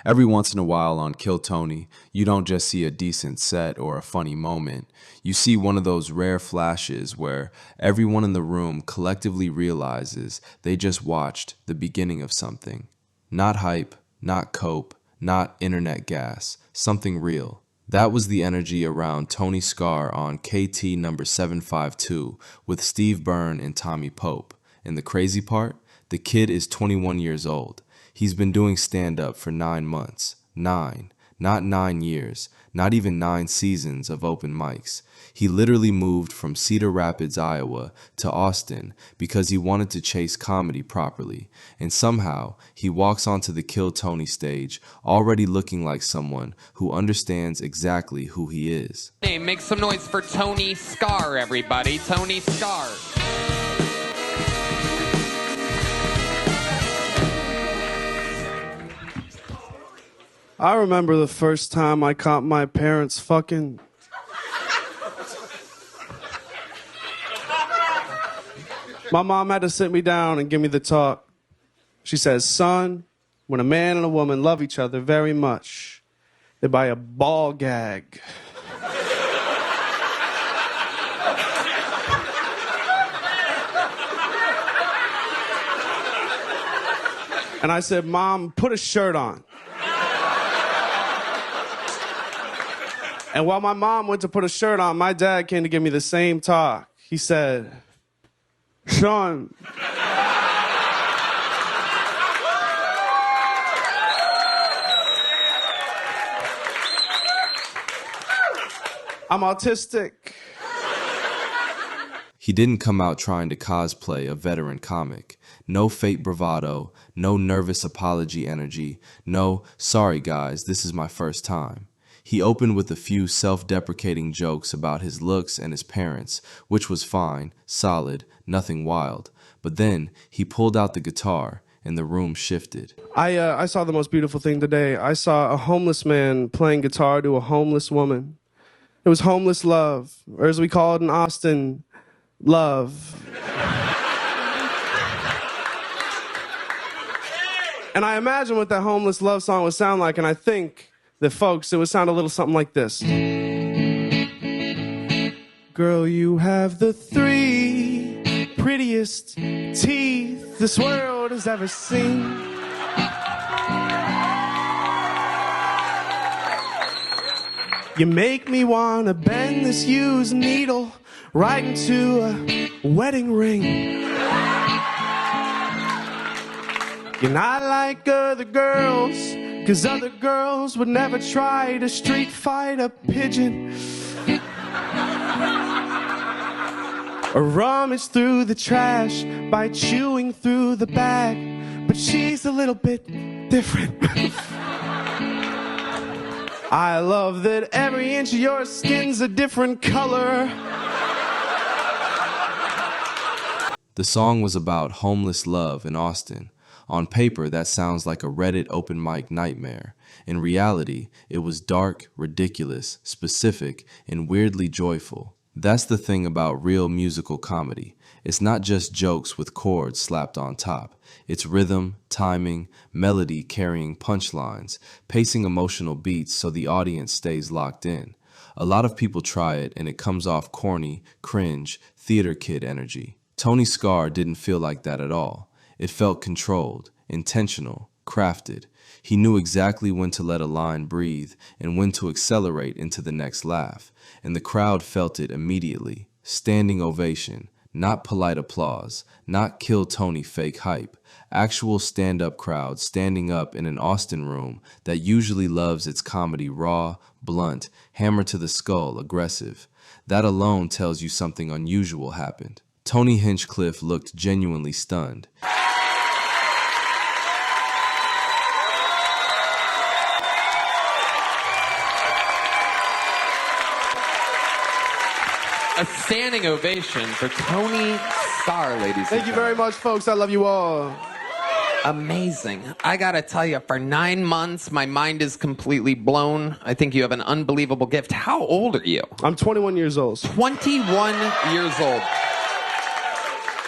Every once in a while on Kill Tony, you don't just see a decent set or a funny moment. You see one of those rare flashes where everyone in the room collectively realizes they just watched the beginning of something. Not hype, not cope, not internet gas, something real. That was the energy around Tony Scar on KT number 752 with Steve Byrne and Tommy Pope. And the crazy part? The kid is 21 years old. He's been doing stand-up for 9 months. 9. Not 9 years. Not even 9 seasons of open mics. He literally moved from Cedar Rapids, Iowa to Austin because he wanted to chase comedy properly. And somehow, he walks onto the Kill Tony stage already looking like someone who understands exactly who he is. Hey, make some noise for Tony Scar, everybody. Tony Scar. I remember the first time I caught my parents fucking. My mom had to sit me down and give me the talk. She says, son, when a man and a woman love each other very much, they buy a ball gag. And I said, Mom, put a shirt on. And while my mom went to put a shirt on, my dad came to give me the same talk. He said, Sean, I'm autistic. He didn't come out trying to cosplay a veteran comic. No fake bravado, no nervous apology energy, no, sorry guys, this is my first time. He opened with a few self-deprecating jokes about his looks and his parents, which was fine, solid, nothing wild. But then he pulled out the guitar and the room shifted. I saw the most beautiful thing today. I saw a homeless man playing guitar to a homeless woman. It was homeless love, or as we call it in Austin, love. And I imagine what that homeless love song would sound like, and I think that, folks, it would sound a little something like this. Girl, you have the 3 prettiest teeth this world has ever seen. You make me want to bend this used needle right into a wedding ring. You're not like other girls, 'cause other girls would never try to street fight a pigeon or rummage through the trash by chewing through the bag. But she's a little bit different. I love that every inch of your skin's a different color. The song was about homeless love in Austin. On paper, that sounds like a Reddit open mic nightmare. In reality, it was dark, ridiculous, specific, and weirdly joyful. That's the thing about real musical comedy. It's not just jokes with chords slapped on top. It's rhythm, timing, melody carrying punchlines, pacing emotional beats so the audience stays locked in. A lot of people try it and it comes off corny, cringe, theater kid energy. Tony Scar didn't feel like that at all. It felt controlled, intentional, crafted. He knew exactly when to let a line breathe and when to accelerate into the next laugh. And the crowd felt it immediately. Standing ovation, not polite applause, not Kill Tony fake hype. Actual stand-up crowd standing up in an Austin room that usually loves its comedy raw, blunt, hammer to the skull, aggressive. That alone tells you something unusual happened. Tony Hinchcliffe looked genuinely stunned. A standing ovation for Tony Scar, ladies and gentlemen. Thank you very much, folks. I love you all. Amazing. I gotta tell you, for 9 months, my mind is completely blown. I think you have an unbelievable gift. How old are you? I'm 21 years old. 21 years old.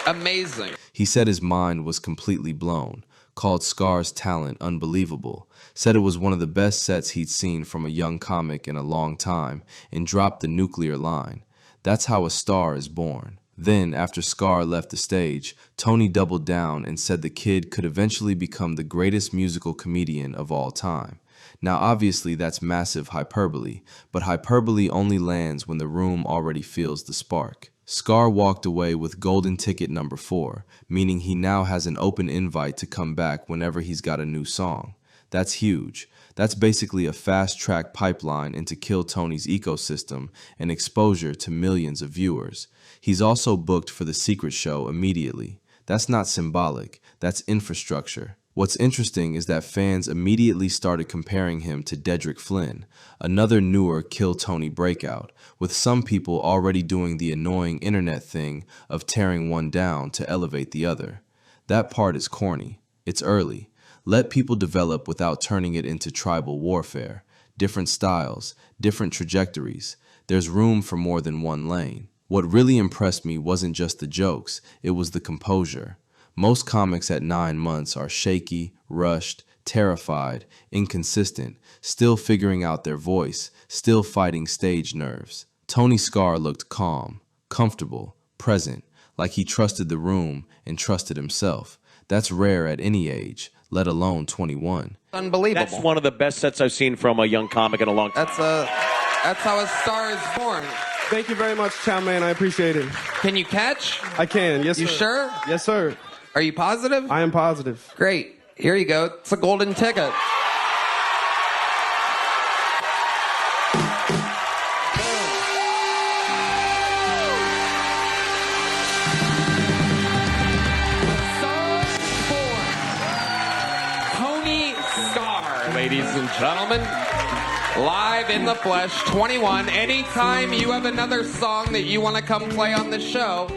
Amazing. He said his mind was completely blown. called Scar's talent unbelievable, said it was one of the best sets he'd seen from a young comic in a long time, and dropped the nuclear line. That's how a star is born. Then, after Scar left the stage, Tony doubled down and said the kid could eventually become the greatest musical comedian of all time. Now, obviously, that's massive hyperbole, but hyperbole only lands when the room already feels the spark. Scar walked away with golden ticket number 4, meaning he now has an open invite to come back whenever he's got a new song. That's huge. That's basically a fast-track pipeline into Kill Tony's ecosystem and exposure to millions of viewers. He's also booked for the Secret Show immediately. That's not symbolic, that's infrastructure. What's interesting is that fans immediately started comparing him to Dedrick Flynn, another newer Kill Tony breakout, with some people already doing the annoying internet thing of tearing one down to elevate the other. That part is corny. It's early. Let people develop without turning it into tribal warfare. Different styles, different trajectories. There's room for more than one lane. What really impressed me wasn't just the jokes, it was the composure. Most comics at 9 months are shaky, rushed, terrified, inconsistent, still figuring out their voice, still fighting stage nerves. Tony Scar looked calm, comfortable, present, like he trusted the room and trusted himself. That's rare at any age, let alone 21. Unbelievable. That's one of the best sets I've seen from a young comic in a long time. That's how a star is born. Thank you very much, Chow Man. I appreciate it. Can you catch? I can. Yes, sir. You sure? Yes, sir. Are you positive? I am positive. Great. Here you go. It's a golden ticket. Tony Scar, ladies and gentlemen. Live in the flesh, 21. Anytime you have another song that you want to come play on the show,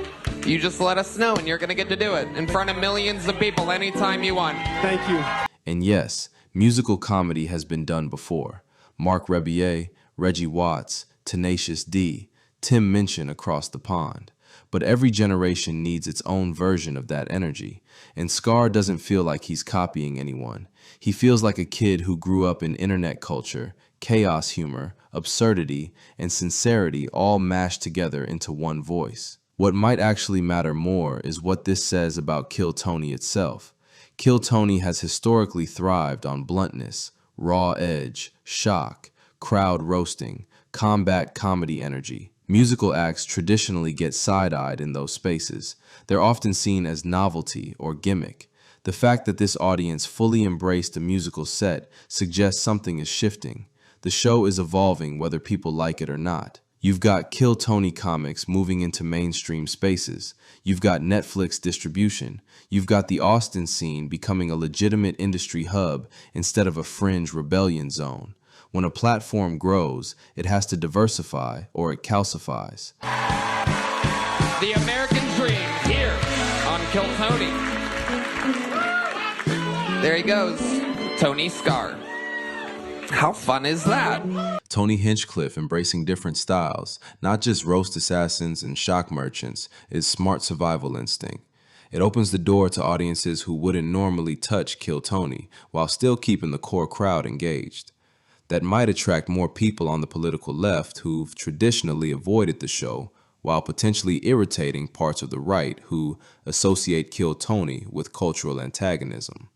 you just let us know and you're going to get to do it in front of millions of people anytime you want. Thank you. And yes, musical comedy has been done before. Mark Rebier, Reggie Watts, Tenacious D, Tim Minchin across the pond. But every generation needs its own version of that energy, and Scar doesn't feel like he's copying anyone. He feels like a kid who grew up in internet culture, chaos humor, absurdity, and sincerity all mashed together into one voice. What might actually matter more is what this says about Kill Tony itself. Kill Tony has historically thrived on bluntness, raw edge, shock, crowd roasting, combat comedy energy. Musical acts traditionally get side-eyed in those spaces. They're often seen as novelty or gimmick. The fact that this audience fully embraced a musical set suggests something is shifting. The show is evolving whether people like it or not. You've got Kill Tony comics moving into mainstream spaces. You've got Netflix distribution. You've got the Austin scene becoming a legitimate industry hub instead of a fringe rebellion zone. When a platform grows, it has to diversify or it calcifies. The American dream here on Kill Tony. There he goes, Tony Scar. How fun is that? Tony Hinchcliffe embracing different styles, not just roast assassins and shock merchants, is smart survival instinct. It opens the door to audiences who wouldn't normally touch Kill Tony, while still keeping the core crowd engaged. That might attract more people on the political left who've traditionally avoided the show, while potentially irritating parts of the right who associate Kill Tony with cultural antagonism.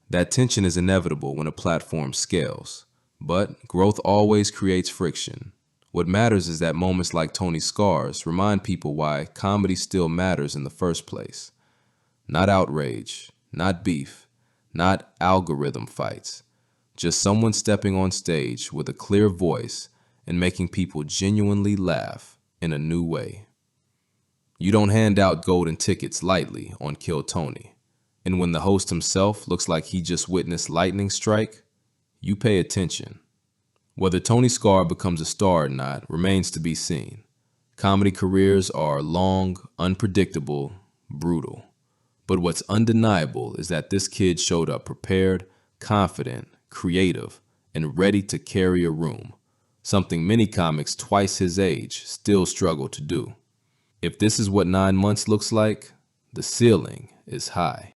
That tension is inevitable when a platform scales. But growth always creates friction. What matters is that moments like Tony Scar's remind people why comedy still matters in the first place. Not outrage, not beef, not algorithm fights. Just someone stepping on stage with a clear voice and making people genuinely laugh in a new way. You don't hand out golden tickets lightly on Kill Tony. And when the host himself looks like he just witnessed lightning strike, you pay attention. Whether Tony Scar becomes a star or not remains to be seen. Comedy careers are long, unpredictable, brutal. But what's undeniable is that this kid showed up prepared, confident, creative, and ready to carry a room, something many comics twice his age still struggle to do. If this is what 9 months looks like, the ceiling is high.